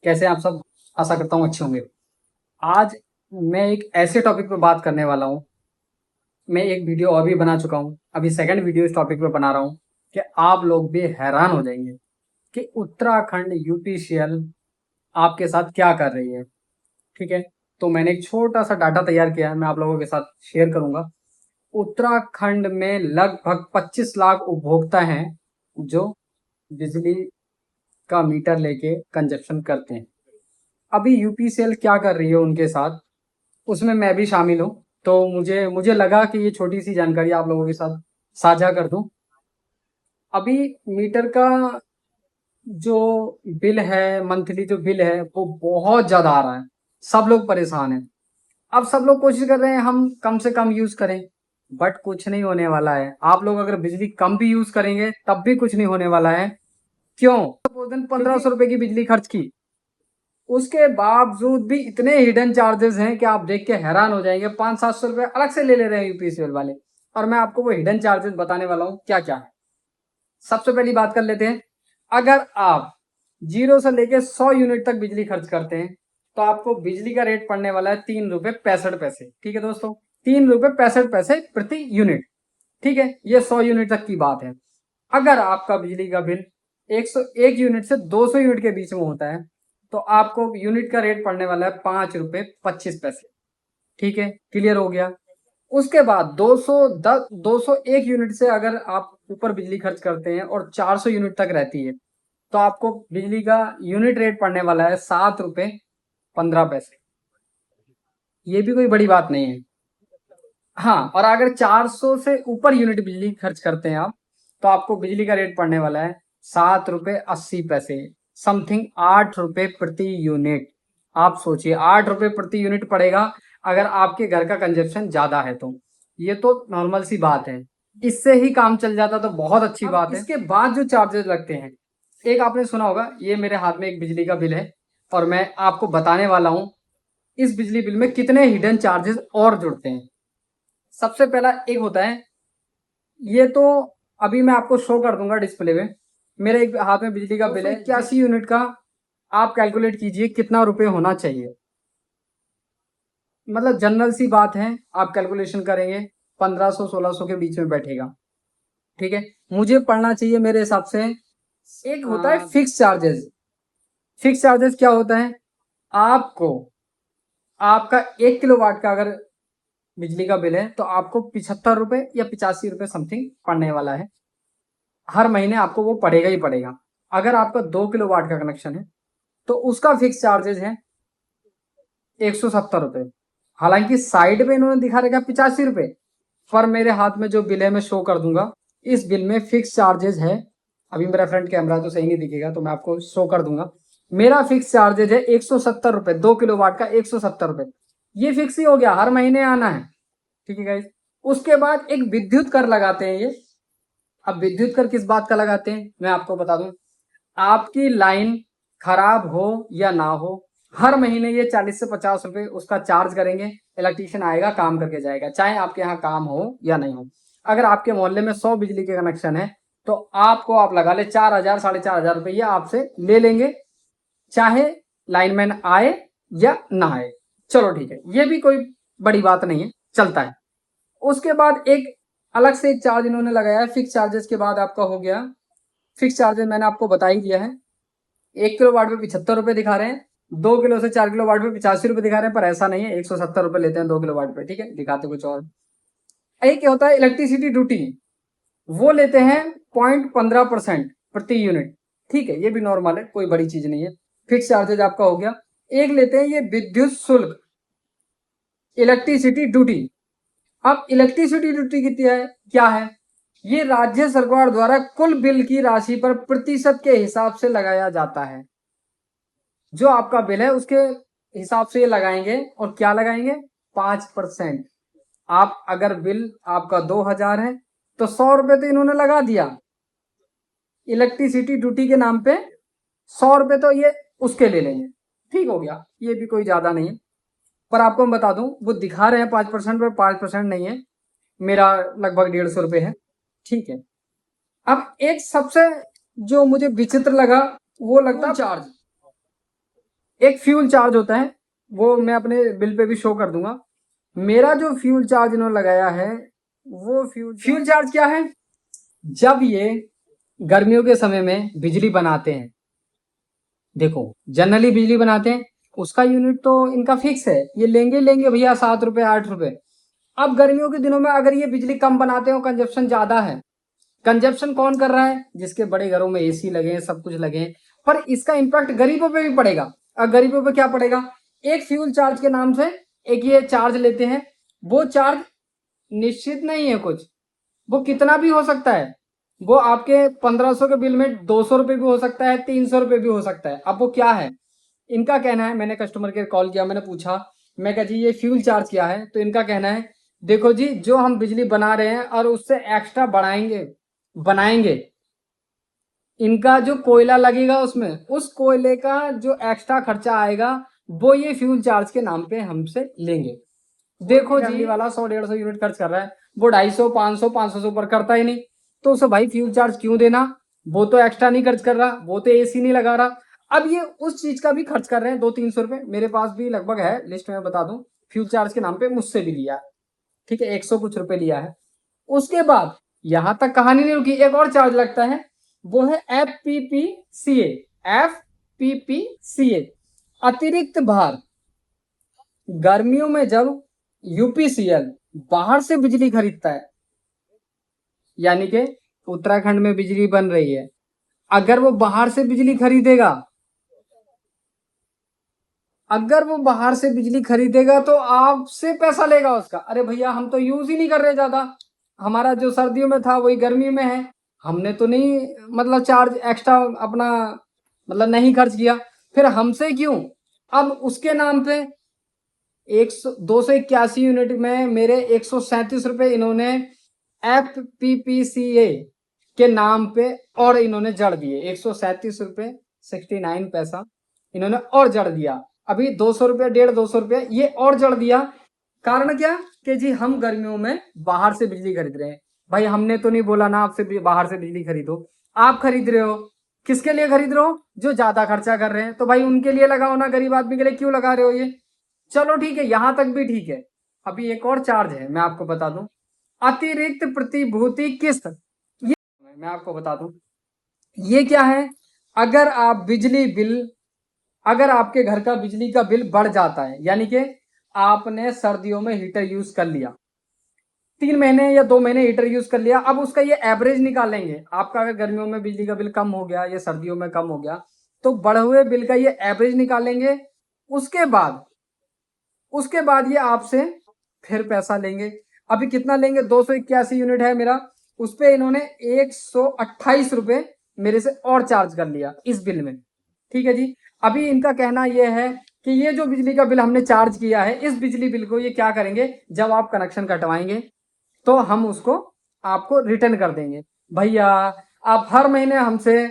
कैसे आप सब? आशा करता हूँ अच्छे होंगे। आज मैं एक ऐसे टॉपिक पे बात करने वाला हूँ। मैं एक वीडियो और भी बना चुका हूँ, अभी सेकंड वीडियो इस टॉपिक पे बना रहा हूँ कि आप लोग भी हैरान हो जाएंगे कि उत्तराखंड यूपीसीएल आपके साथ क्या कर रही है। ठीक है, तो मैंने एक छोटा सा डाटा तैयार किया है, मैं आप लोगों के साथ शेयर करूंगा। उत्तराखंड में लगभग 25 लाख उपभोक्ता हैं जो बिजली का मीटर लेके कंजप्शन करते हैं। अभी यूपीसीएल क्या कर रही है उनके साथ, उसमें मैं भी शामिल हूँ। तो मुझे मुझे लगा कि ये छोटी सी जानकारी आप लोगों के साथ साझा कर दूं। अभी मीटर का जो बिल है, मंथली जो बिल है वो बहुत ज्यादा आ रहा है। सब लोग परेशान हैं। अब सब लोग कोशिश कर रहे हैं हम कम से कम यूज करें, बट कुछ नहीं होने वाला है। आप लोग अगर बिजली कम भी यूज करेंगे तब भी कुछ नहीं होने वाला है। क्यों? सपोज दिन 1500 रुपए की बिजली खर्च की, उसके बावजूद भी इतने हिडन चार्जेस हैं कि आप देख के हैरान हो जाएंगे। 500-700 रुपए अलग से ले ले रहे हैं यूपीसीएल वाले। और मैं आपको वो हिडन चार्जेस बताने वाला हूं क्या क्या है। सबसे पहली बात कर लेते हैं। अगर आप 0 से लेके 100 यूनिट तक बिजली खर्च करते हैं तो आपको बिजली का रेट पड़ने वाला है 3 रुपए 65 पैसे। ठीक है दोस्तों, 3 रुपए 65 पैसे प्रति यूनिट। ठीक है, ये 100 यूनिट तक की बात है। अगर आपका बिजली का बिल 101 यूनिट से 200 यूनिट के बीच में होता है तो आपको यूनिट का रेट पड़ने वाला है 5 रुपए 25 पैसे। ठीक है, क्लियर हो गया। उसके बाद 201 यूनिट से अगर आप ऊपर बिजली खर्च करते हैं और 400 यूनिट तक रहती है तो आपको बिजली का यूनिट रेट पड़ने वाला है 7 रुपए 15 पैसे। ये भी कोई बड़ी बात नहीं है। हाँ, और अगर 400 से ऊपर यूनिट बिजली खर्च करते हैं आप तो आपको बिजली का रेट पड़ने वाला है 7 रुपए 80 पैसे, समथिंग 8 रुपए प्रति यूनिट। आप सोचिए 8 रुपए प्रति यूनिट पड़ेगा अगर आपके घर का कंजप्शन ज्यादा है तो। ये तो नॉर्मल सी बात है, इससे ही काम चल जाता तो बहुत अच्छी बात है। इसके बाद जो चार्जेस लगते हैं, एक आपने सुना होगा, ये मेरे हाथ में एक बिजली का बिल है और मैं आपको बताने वाला हूं इस बिजली बिल में कितने हिडन चार्जेस और जुड़ते हैं। सबसे पहला एक होता है, ये तो अभी मैं आपको शो कर दूंगा डिस्प्ले में। मेरे एक हाथ में बिजली का बिल है 81 यूनिट का। आप कैलकुलेट कीजिए कितना रुपए होना चाहिए। मतलब जनरल सी बात है, आप कैलकुलेशन करेंगे 1500-1600 के बीच में बैठेगा। ठीक है, मुझे पढ़ना चाहिए मेरे हिसाब से। एक होता है फिक्स चार्जेस। फिक्स चार्जेस क्या होता है? आपको आपका 1 किलोवाट का अगर बिजली का बिल है तो आपको 75 रुपए या 85 रुपए समथिंग पड़ने वाला है। हर महीने आपको वो पड़ेगा ही पड़ेगा। अगर आपका 2 किलोवाट का कनेक्शन है तो उसका फिक्स चार्जेस है 170 रुपए। हालांकि साइड पे इन्होंने दिखा रखा 85 रुपए, पर मेरे हाथ में जो बिल है मैं शो कर दूंगा। इस बिल में फिक्स चार्जेस है, अभी मेरा फ्रंट कैमरा तो सही नहीं दिखेगा तो मैं आपको शो कर दूंगा। मेरा फिक्स चार्जेस है 170 रुपए, 2 किलोवाट का 170 रुपए। ये फिक्स ही हो गया, हर महीने आना है। ठीक है गाइस। उसके बाद एक विद्युत कर लगाते हैं ये। अब विद्युत कर किस बात का लगाते हैं मैं आपको बता दूं। आपकी लाइन खराब हो या ना हो, हर महीने ये 40 से 50 रुपए उसका चार्ज करेंगे। इलेक्ट्रीशियन आएगा, काम करके जाएगा, चाहे आपके यहाँ काम हो या नहीं हो। अगर आपके मोहल्ले में 100 बिजली के कनेक्शन है तो आपको आप लगा ले 4,000 4,500 रुपये आपसे ले लेंगे, चाहे लाइनमैन आए या ना आए। चलो ठीक है, ये भी कोई बड़ी बात नहीं है, चलता है। उसके बाद एक अलग से एक चार्ज इन्होंने लगाया है। फिक्स चार्जेस के बाद आपका हो गया, फिक्स चार्जेस मैंने आपको बता ही दिया है। 1 किलोवाट पे 75 रुपए दिखा रहे हैं, 2 किलो से 4 किलोवाट पे 85 रुपए दिखा रहे हैं, पर ऐसा नहीं है, 170 रुपए लेते हैं 2 किलोवाट पे। ठीक है, दिखाते कुछ और। एक क्या होता है इलेक्ट्रिसिटी ड्यूटी, वो लेते हैं 0.15% प्रति यूनिट। ठीक है, ये भी नॉर्मल है, कोई बड़ी चीज नहीं है। फिक्स चार्जेज आपका हो गया। एक लेते हैं ये विद्युत शुल्क, इलेक्ट्रिसिटी ड्यूटी। अब इलेक्ट्रिसिटी ड्यूटी कितनी है, क्या है? ये राज्य सरकार द्वारा कुल बिल की राशि पर प्रतिशत के हिसाब से लगाया जाता है। जो आपका बिल है उसके हिसाब से ये लगाएंगे, और क्या लगाएंगे? 5%। आप अगर बिल आपका 2,000 है तो 100 रुपए तो इन्होंने लगा दिया इलेक्ट्रिसिटी ड्यूटी के नाम पे, 100 रुपए तो ये उसके ले लेंगे। ठीक हो गया, ये भी कोई ज्यादा नहीं है। पर आपको मैं बता दूं, वो दिखा रहे हैं 5%, पर 5% नहीं है, मेरा लगभग 150 रुपए है। ठीक है। अब एक सबसे जो मुझे विचित्र लगा वो लगता है चार्ज। एक फ्यूल चार्ज होता है, वो मैं अपने बिल पे भी शो कर दूंगा। मेरा जो फ्यूल चार्ज इन्होंने लगाया है वो फ्यूल चार्ज क्या है, जब ये गर्मियों के समय में बिजली बनाते हैं, देखो जनरली बिजली बनाते हैं उसका यूनिट तो इनका फिक्स है, ये लेंगे लेंगे भैया 7 रुपए 8 रुपए। अब गर्मियों के दिनों में अगर ये बिजली कम बनाते हो, कंजप्शन ज्यादा है, कंजप्शन कौन कर रहा है, जिसके बड़े घरों में एसी लगे हैं, सब कुछ लगे हैं, पर इसका इम्पैक्ट गरीबों पे भी पड़ेगा। अब गरीबों पे क्या पड़ेगा, एक फ्यूल चार्ज के नाम से एक ये चार्ज लेते हैं, वो चार्ज निश्चित नहीं है कुछ, वो कितना भी हो सकता है, वो आपके 1500 के बिल में 200 रुपए भी हो सकता है, 300 रुपए भी हो सकता है। अब वो क्या है, इनका कहना है, मैंने कस्टमर केयर कॉल किया, मैंने पूछा, मैं कहा जी ये फ्यूल चार्ज क्या है, तो इनका कहना है देखो जी जो हम बिजली बना रहे हैं और उससे एक्स्ट्रा बनाएंगे, इनका जो कोयला लगेगा उसमें, उस कोयले का जो एक्स्ट्रा खर्चा आएगा वो ये फ्यूल चार्ज के नाम पे हमसे लेंगे। देखो जी वाला 100-150 यूनिट खर्च कर रहा है, वो 250 500 से ऊपर करता ही नहीं, तो उसे भाई फ्यूल चार्ज क्यों देना, वो तो एक्स्ट्रा नहीं खर्च कर रहा, वो तो एसी नहीं लगा रहा। अब ये उस चीज का भी खर्च कर रहे हैं 200-300 रुपए, मेरे पास भी लगभग है लिस्ट में बता दूं, फ्यूल चार्ज के नाम पे मुझसे भी लिया, ठीक है 100 कुछ रुपए लिया है। उसके बाद यहां तक कहानी नहीं रुकी, एक और चार्ज लगता है, वो है FPPCA। FPPCA अतिरिक्त भार। गर्मियों में जब यूपीसीएल बाहर से बिजली खरीदता है, यानी कि उत्तराखंड में बिजली बन रही है, अगर वो बाहर से बिजली खरीदेगा, अगर वो बाहर से बिजली खरीदेगा तो आपसे पैसा लेगा उसका। अरे भैया हम तो यूज ही नहीं कर रहे ज्यादा, हमारा जो सर्दियों में था वही गर्मी में है, हमने तो नहीं मतलब चार्ज एक्स्ट्रा अपना मतलब नहीं खर्च किया, फिर हमसे क्यों। अब उसके नाम पे 281 यूनिट में मेरे 137 रुपए इन्होंने FPPCA के नाम पे और इन्होंने जड़ दिए, 137 रुपए 69 पैसा इन्होंने और जड़ दिया। अभी 200 रुपया 150-200 रुपया ये और जड़ दिया। कारण क्या कि जी हम गर्मियों में बाहर से बिजली खरीद रहे हैं, भाई हमने तो नहीं बोला ना आपसे बाहर से बिजली खरीदो, आप खरीद रहे हो, किसके लिए खरीद रहे हो, जो ज्यादा खर्चा कर रहे हैं, तो भाई उनके लिए लगाओ ना, गरीब आदमी के लिए क्यों लगा रहे हो ये। चलो ठीक है, यहां तक भी ठीक है। अभी एक और चार्ज है मैं आपको बता दूं, अतिरिक्त प्रतिभूति किस्त। ये मैं आपको बता दूं ये क्या है, अगर आप बिजली बिल, अगर आपके घर का बिजली का बिल बढ़ जाता है, यानी कि आपने सर्दियों में हीटर यूज कर लिया, 3 महीने या 2 महीने हीटर यूज कर लिया, अब उसका ये एवरेज निकालेंगे, आपका अगर गर्मियों में बिजली का बिल कम हो गया या सर्दियों में कम हो गया, तो बढ़े हुए बिल का ये एवरेज निकालेंगे। उसके बाद ये आपसे फिर पैसा लेंगे। अभी कितना लेंगे, 281 यूनिट है मेरा, उस पर इन्होंने 128 रुपए मेरे से और चार्ज कर लिया इस बिल में, ठीक है जी। अभी इनका कहना यह है कि ये जो बिजली का बिल हमने चार्ज किया है, इस बिजली बिल को ये क्या करेंगे, जब आप कनेक्शन कटवाएंगे तो हम उसको आपको रिटर्न कर देंगे। भैया आप हर महीने हमसे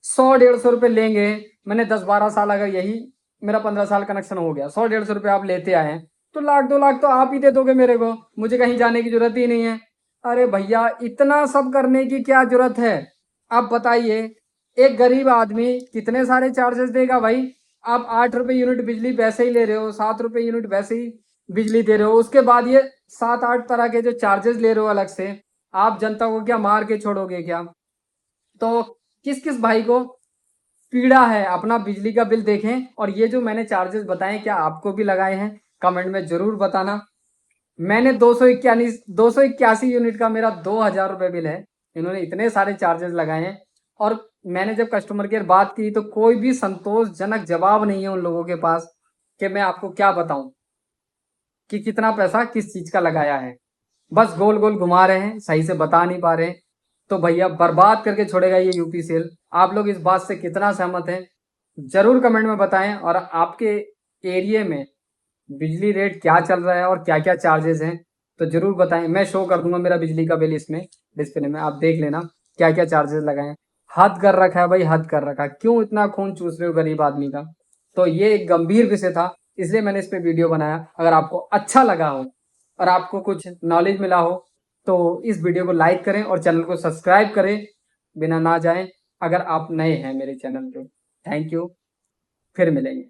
100-150 रुपए लेंगे, मैंने 10-12 साल, अगर यही मेरा 15 साल कनेक्शन हो गया, 100-150 रुपए आप लेते आए हैं, तो 1-2 लाख तो आप ही दे दोगे मेरे को, मुझे कहीं जाने की जरूरत ही नहीं है। अरे भैया इतना सब करने की क्या जरूरत है, आप बताइए, एक गरीब आदमी कितने सारे चार्जेस देगा भाई। आप 8 रुपए यूनिट बिजली वैसे ही ले रहे हो, 7 रुपए यूनिट वैसे ही बिजली दे रहे हो, उसके बाद ये 7-8 तरह के जो चार्जेस ले रहे हो अलग से, आप जनता को क्या मार के छोड़ोगे क्या। तो किस किस भाई को पीड़ा है, अपना बिजली का बिल देखें, और ये जो मैंने चार्जेस बताए क्या आपको भी लगाए हैं, कमेंट में जरूर बताना। मैंने 281 यूनिट का मेरा 2000 रुपये बिल है, इन्होंने इतने सारे चार्जेस लगाए हैं, और मैंने जब कस्टमर केयर बात की तो कोई भी संतोषजनक जवाब नहीं है उन लोगों के पास, कि मैं आपको क्या बताऊं कि कितना पैसा किस चीज का लगाया है, बस गोल गोल घुमा रहे हैं, सही से बता नहीं पा रहे हैं। तो भैया बर्बाद करके छोड़ेगा ये यूपीसीएल। आप लोग इस बात से कितना सहमत हैं, जरूर कमेंट में बताएं, और आपके एरिया में बिजली रेट क्या चल रहा है और क्या क्या चार्जेस हैं, तो जरूर बताएं, मैं शो कर दूंगा मेरा बिजली का बिल इसमें डिस्प्ले में, आप देख लेना क्या क्या चार्जेस लगाए। हद कर रखा है भाई, हद कर रखा है, क्यों इतना खून चूस रहे हो गरीब आदमी का। तो ये एक गंभीर विषय था, इसलिए मैंने इस पे वीडियो बनाया। अगर आपको अच्छा लगा हो और आपको कुछ नॉलेज मिला हो तो इस वीडियो को लाइक करें और चैनल को सब्सक्राइब करें बिना ना जाएं, अगर आप नए हैं मेरे चैनल पे। थैंक यू, फिर मिलेंगे।